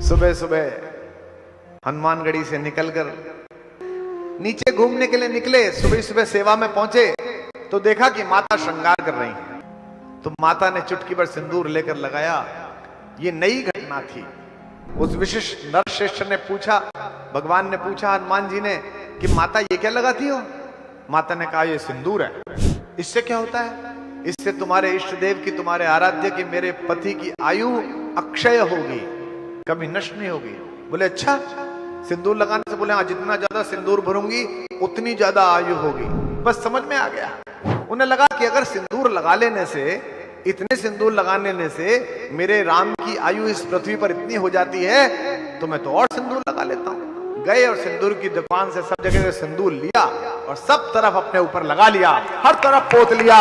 सुबह सुबह हनुमानगढ़ी से निकलकर नीचे घूमने के लिए निकले। सुबह सुबह सेवा में पहुंचे तो देखा कि माता श्रृंगार कर रही हैं। तो माता ने चुटकी भर सिंदूर लेकर लगाया। ये नई घटना थी। उस विशिष्ट नरश्रेष्ठ ने पूछा, भगवान ने पूछा हनुमान जी ने कि माता ये क्या लगाती हो? माता ने कहा ये सिंदूर है। इससे क्या होता है? इससे तुम्हारे इष्ट देव की, तुम्हारे आराध्य की, मेरे पति की आयु अक्षय होगी, कभी नष्ट नहीं होगी। बोले अच्छा, सिंदूर लगाने से? बोले हाँ, जितना ज्यादा सिंदूर भरूंगी उतनी ज्यादा आयु होगी। बस समझ में आ गया। उन्हें लगा कि अगर सिंदूर लगा लेने से, इतने सिंदूर लगा लेने से मेरे राम की आयु इस पृथ्वी पर इतनी हो जाती है तो मैं तो और सिंदूर लगा लेता हूं। गए और सिंदूर की दुकान से सब जगह से सिंदूर लिया और सब तरफ अपने ऊपर लगा लिया, हर तरफ पोत लिया।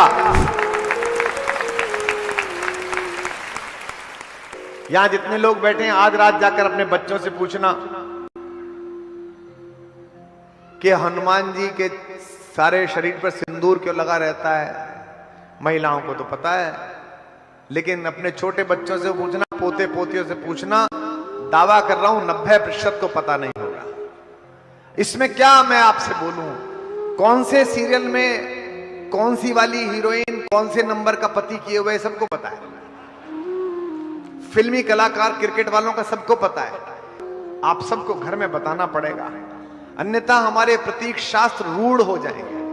यहां जितने लोग बैठे हैं, आज रात जाकर अपने बच्चों से पूछना कि हनुमान जी के सारे शरीर पर सिंदूर क्यों लगा रहता है। महिलाओं को तो पता है, लेकिन अपने छोटे बच्चों से पूछना, पोते पोतियों से पूछना, दावा कर रहा हूं 90% को पता नहीं होगा। इसमें क्या मैं आपसे बोलूं, कौन से सीरियल में कौन सी वाली हीरोइन कौन से नंबर का पति किए हुए सबको पता है। फिल्मी कलाकार, क्रिकेट वालों का सबको पता है। आप सबको घर में बताना पड़ेगा, अन्यथा हमारे प्रतीक शास्त्र रूढ़ हो जाएंगे।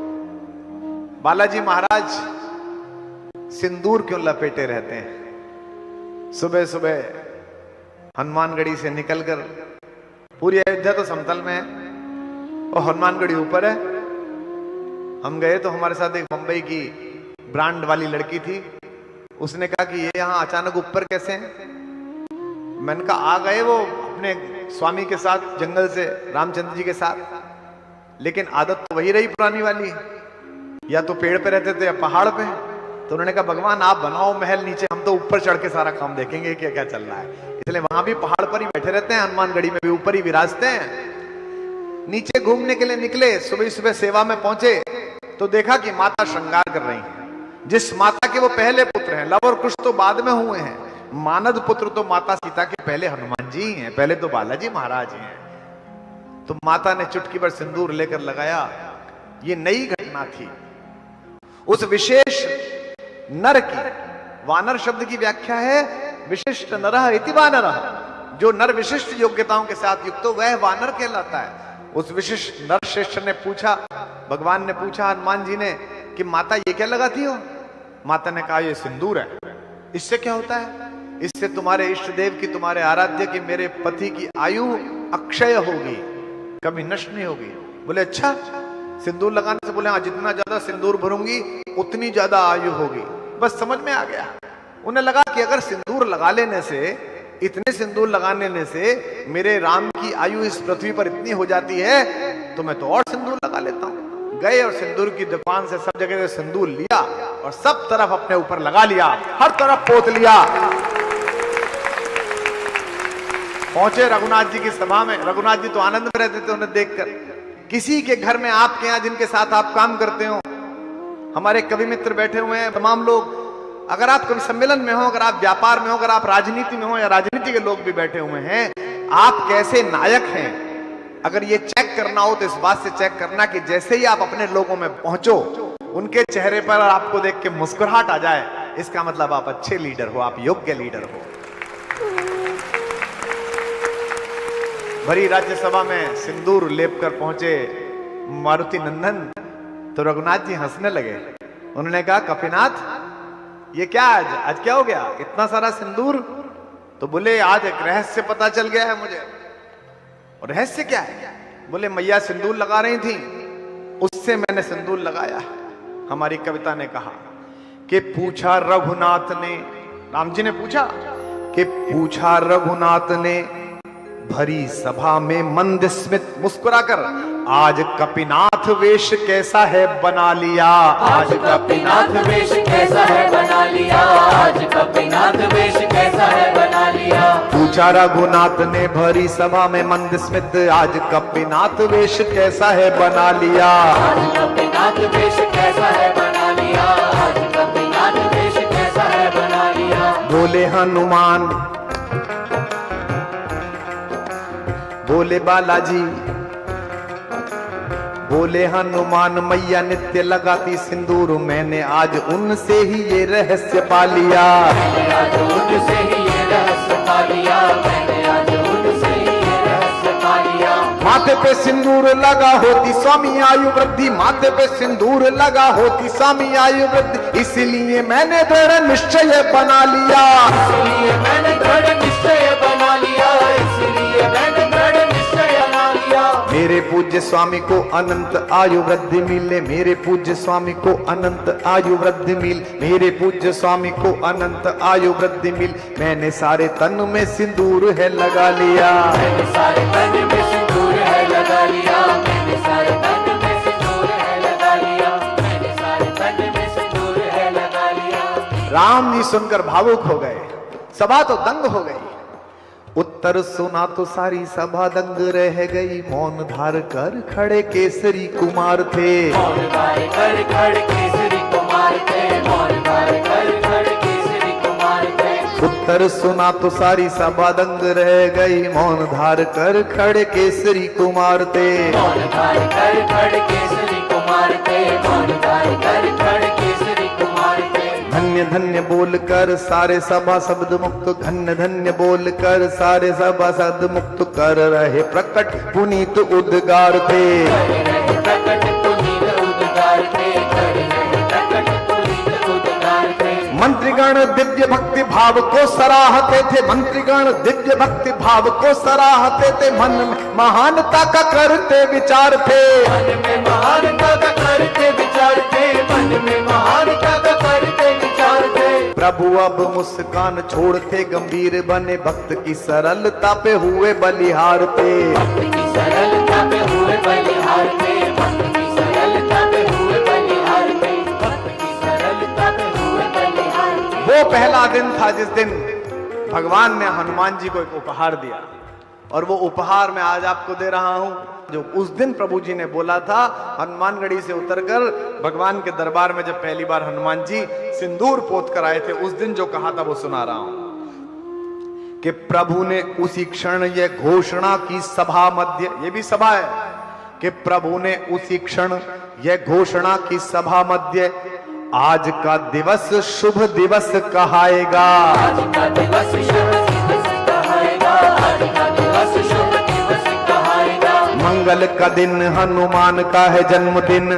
बालाजी महाराज सिंदूर क्यों लपेटे रहते हैं? सुबह सुबह हनुमानगढ़ी से निकलकर, पूरी अयोध्या तो समतल में है और हनुमानगढ़ी ऊपर है। हम गए तो हमारे साथ एक मुंबई की ब्रांड वाली लड़की थी। उसने कहा कि ये यहां अचानक ऊपर कैसे हैं? मैंने कहा आ गए वो अपने स्वामी के साथ जंगल से, रामचंद्र जी के साथ, लेकिन आदत तो वही रही पुरानी वाली, या तो पेड़ पे रहते थे या पहाड़ पे। तो उन्होंने कहा भगवान आप बनाओ महल, नीचे हम तो ऊपर चढ़ के सारा काम देखेंगे क्या क्या चल रहा है। इसलिए वहां भी पहाड़ पर ही बैठे रहते हैं, हनुमानगढ़ी में भी ऊपर ही विराजते हैं। नीचे घूमने के लिए निकले। सुबह सुबह सेवा में पहुंचे तो देखा कि माता श्रृंगार कर रही हैं। जिस माता के वो पहले पुत्र हैं, लव और कुश तो बाद में हुए हैं, मानद पुत्र तो माता सीता के पहले हनुमान जी ही हैं, पहले तो बालाजी महाराज ही हैं। तो माता ने चुटकी भर सिंदूर लेकर लगाया। ये नई घटना थी। उस विशेष नर की, वानर शब्द की व्याख्या है विशिष्ट नरः इति वानरः, जो नर विशिष्ट योग्यताओं के साथ युक्त हो वह वानर कहलाता है। उस विशिष्ट नर श्रेष्ठ ने पूछा, भगवान ने पूछा हनुमान जी ने कि माता ये क्या लगाती हो? माता ने कहा ये सिंदूर है। इससे क्या होता है? इससे तुम्हारे इष्ट देव की, तुम्हारे आराध्य की, मेरे पति की आयु अक्षय होगी, कभी नष्ट नहीं होगी। बोले अच्छा, सिंदूर लगाने से? बोले हाँ, जितना ज्यादा सिंदूर भरूंगी उतनी ज्यादा आयु होगी। बस समझ में आ गया। उन्हें लगा कि अगर सिंदूर लगा लेने से, इतने सिंदूर लगा लेने से मेरे राम की आयु इस पृथ्वी पर इतनी हो जाती है तो मैं तो और सिंदूर लगा लेता हूं। गए और सिंदूर की दुकान से सब जगह से सिंदूर लिया और सब तरफ अपने ऊपर लगा लिया, हर तरफ पोत लिया। पहुंचे रघुनाथ जी की सभा में। रघुनाथ जी तो आनंद में रहते थे उन्हें देखकर। किसी के घर में, आपके यहां जिनके साथ आप काम करते हो, हमारे कवि मित्र बैठे हुए हैं, तमाम लोग, अगर आप कभी सम्मेलन में हो, अगर आप व्यापार में हो, अगर आप राजनीति में हो, या राजनीति के लोग भी बैठे हुए हैं, आप कैसे नायक हैं अगर ये चेक करना हो तो इस बात से चेक करना कि जैसे ही आप अपने लोगों में पहुंचो, उनके चेहरे पर आपको देख के मुस्कुराहट आ जाए, इसका मतलब आप अच्छे लीडर हो, आप योग्य लीडर हो। भरी राज्यसभा में सिंदूर लेप कर पहुंचे मारुति नंदन, तो रघुनाथ जी हंसने लगे। उन्होंने कहा कपिनाथ ये क्या, आज क्या हो गया, इतना सारा सिंदूर? तो बोले आज एक रहस्य पता चल गया है मुझे। और रहस्य क्या है? बोले मैया सिंदूर लगा रही थी, उससे मैंने सिंदूर लगाया। हमारी कविता ने कहा कि पूछा रघुनाथ ने, राम जी ने पूछा कि पूछा रघुनाथ ने भरी सभा में मंद स्मित मुस्कुराकर, आज कपिनाथ वेश कैसा है बना लिया। आज कपिनाथ वेश कैसा है बना लिया। आज कपिनाथ वेश कैसा है बना लिया। पूछा रघुनाथ ने भरी सभा में मंद स्मित, आज कपिनाथ वेश कैसा है बना लिया। आज कपिनाथ वेश कैसा है बना लिया। आज कपिनाथ वेश कैसा है बना लिया। बोले हनुमान बोले बालाजी, बोले हनुमान मैया नित्य लगाती सिंदूर, मैंने आज उनसे ही ये रहस्य पा लिया। मैंने आज उनसे ही ये रहस्य पा लिया, मैंने आज उनसे ही ये रहस्य पा लिया। माथे पे सिंदूर लगा होती स्वामी आयु वृद्धि, माथे पे सिंदूर लगा होती स्वामी आयु वृद्धि, इसलिए मैंने दृढ़ निश्चय बना लिया। इसलिए मैंने दृढ़ निश्चय बना लिया, इसलिए मैंने दृढ़ निश्चय बना लिया। मेरे पूज्य स्वामी को अनंत आयु वृद्धि मिले, मेरे पूज्य स्वामी को अनंत आयु वृद्धि मिल, मेरे पूज्य स्वामी को अनंत आयु वृद्धि मिल। मैंने सारे तन में सिंदूर है लगा लिया, मैंने सारे तन में सिंदूर है लगा लिया, मैंने सारे तन में सिंदूर है लगा लिया, मैंने सारे तन में सिंदूर है लगा लिया। राम जी सुनकर भावुक हो गए, सभा तो दंग हो गई। उत्तर सुना तो सारी सभा दंग रह गई, मौन धार कर खड़े केसरी कुमार थे। मौन धार कर खड़े केसरी कुमार थे, मौन धार कर खड़े केसरी कुमार थे। उत्तर सुना तो सारी सभा दंग रह गई, मौन धार कर खड़े केसरी कुमार थे। मौन धार कर खड़े केसरी कुमार थे, मौन धार कर खड़े केसरी कुमार थे। धन्य धन्य बोलकर सारे सभा शब्द मुक्त, धन्य धन्य बोलकर सारे सभा शब्द मुक्त, कर रहे प्रकट पुनीत उद्गार थे। कर रहे प्रकट पुनीत उद्गार थे, कर रहे प्रकट पुनीत उद्गार थे। मंत्रीगण दिव्य भक्ति भाव को सराहते थे, मंत्रीगण दिव्य भक्ति भाव को सराहते थे, मन में महानता का करते विचार थे। मन में महानता का करते विचार थे, मन में महानता का करते विचार थे। प्रभु अब मुस्कान छोड़ते गंभीर बने, भक्त की सरलता पे हुए बलिहार थे। भक्त की सरलता पे हुए बलिहार थे, भक्त की सरलता पे हुए बलिहार थे, भक्त की सरलता पे हुए बलिहार थे। वो पहला दिन था जिस दिन भगवान ने हनुमान जी को एक उपहार दिया, और वो उपहार मैं आज आपको दे रहा हूं, जो उस दिन प्रभु जी ने बोला था। हनुमानगढ़ी से उतरकर भगवान के दरबार में जब पहली बार हनुमान जी सिंदूर पोत कर आए थे, उस दिन जो कहा था वो सुना रहा हूं कि प्रभु ने उसी क्षण यह घोषणा की सभा मध्य, ये भी सभा है, कि प्रभु ने उसी क्षण यह घोषणा की सभा मध्य, आज का दिवस शुभ दिवस कहाएगा। आज का दिवस शुभ दिवस कहाएगा, आज का दिवस शुभ दिवस कहाएगा। मंगल का दिन हनुमान का है जन्मदिन,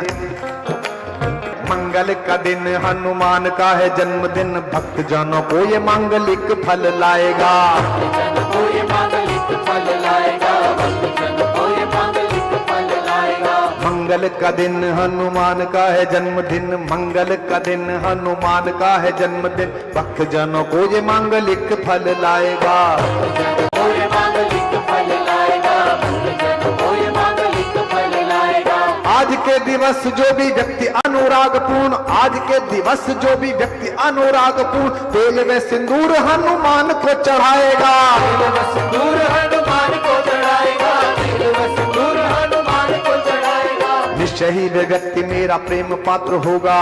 मंगल का दिन हनुमान का है जन्मदिन, भक्त जनों को ये मांगलिक फल लाएगा। भक्त जन को ये मांगलिक फल लाएगा, भक्त जन को ये मांगलिक फल लाएगा। मंगल का दिन हनुमान का है जन्मदिन, मंगल का दिन हनुमान का है जन्मदिन, भक्त जनों को ये मांगलिक फल लाएगा। भक्त जन को ये मांगलिक फल लाएगा, भक्त जन को ये मांगलिक फल लाएगा। आज के दिवस जो भी व्यक्ति अनुरागपूर्ण, आज के दिवस जो भी व्यक्ति अनुरागपूर्ण, तेल व सिंदूर हनुमान को चढ़ाएगा। तेल व सिंदूर हनुमान को चढ़ाएगा, तेल व सिंदूर हनुमान को चढ़ाएगा। निश्चय ही वे व्यक्ति मेरा प्रेम पात्र होगा,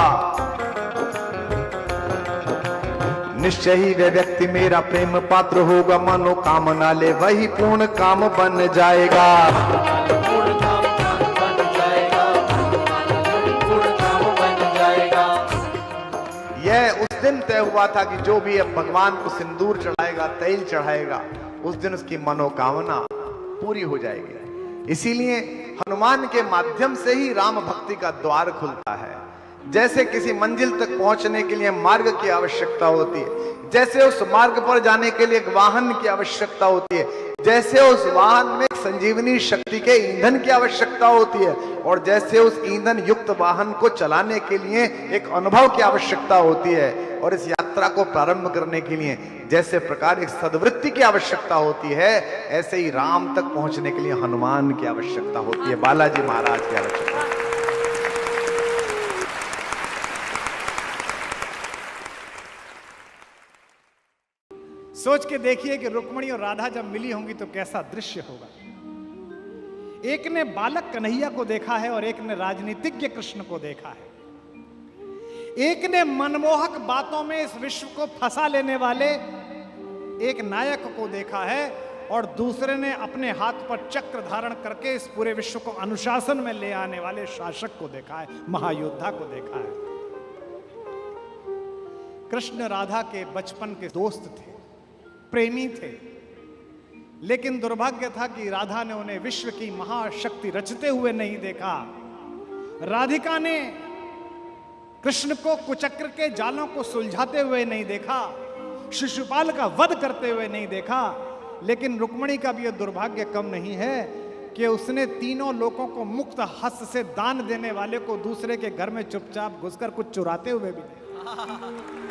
निश्चय ही वे व्यक्ति मेरा प्रेम पात्र होगा, मनोकामना ले वही पूर्ण काम बन जाएगा। पूर्ण काम बन जाएगा, पूर्ण काम बन जाएगा। यह उस दिन तय हुआ था कि जो भी अब भगवान को सिंदूर चढ़ाएगा, तेल चढ़ाएगा, उस दिन उसकी मनोकामना पूरी हो जाएगी। इसीलिए हनुमान के माध्यम से ही राम भक्ति का द्वार खुलता है। जैसे किसी मंजिल तक पहुंचने के लिए मार्ग की आवश्यकता होती है, जैसे उस मार्ग पर जाने के लिए एक वाहन की आवश्यकता होती है, जैसे उस वाहन में संजीवनी शक्ति के ईंधन की आवश्यकता होती है, और जैसे उस ईंधन युक्त वाहन को चलाने के लिए एक अनुभव की आवश्यकता होती है, और इस यात्रा को प्रारंभ करने के लिए जैसे प्रकार एक सद्वृत्ति की आवश्यकता होती है, ऐसे ही राम तक पहुंचने के लिए हनुमान की आवश्यकता होती है, बालाजी महाराज की आवश्यकता है। सोच के देखिए कि रुक्मिणी और राधा जब मिली होंगी तो कैसा दृश्य होगा। एक ने बालक कन्हैया को देखा है और एक ने राजनीतिज्ञ कृष्ण को देखा है। एक ने मनमोहक बातों में इस विश्व को फंसा लेने वाले एक नायक को देखा है, और दूसरे ने अपने हाथ पर चक्र धारण करके इस पूरे विश्व को अनुशासन में ले आने वाले शासक को देखा है, महायोद्धा को देखा है। कृष्ण राधा के बचपन के दोस्त थे, प्रेमी थे, लेकिन दुर्भाग्य था कि राधा ने उन्हें विश्व की महाशक्ति रचते हुए नहीं देखा। राधिका ने कृष्ण को कुचक्र के जालों को सुलझाते हुए नहीं देखा, शिशुपाल का वध करते हुए नहीं देखा। लेकिन रुक्मिणी का भी यह दुर्भाग्य कम नहीं है कि उसने तीनों लोगों को मुक्त हस्त से दान देने वाले को दूसरे के घर में चुपचाप घुसकर कुछ चुराते हुए भी नहीं।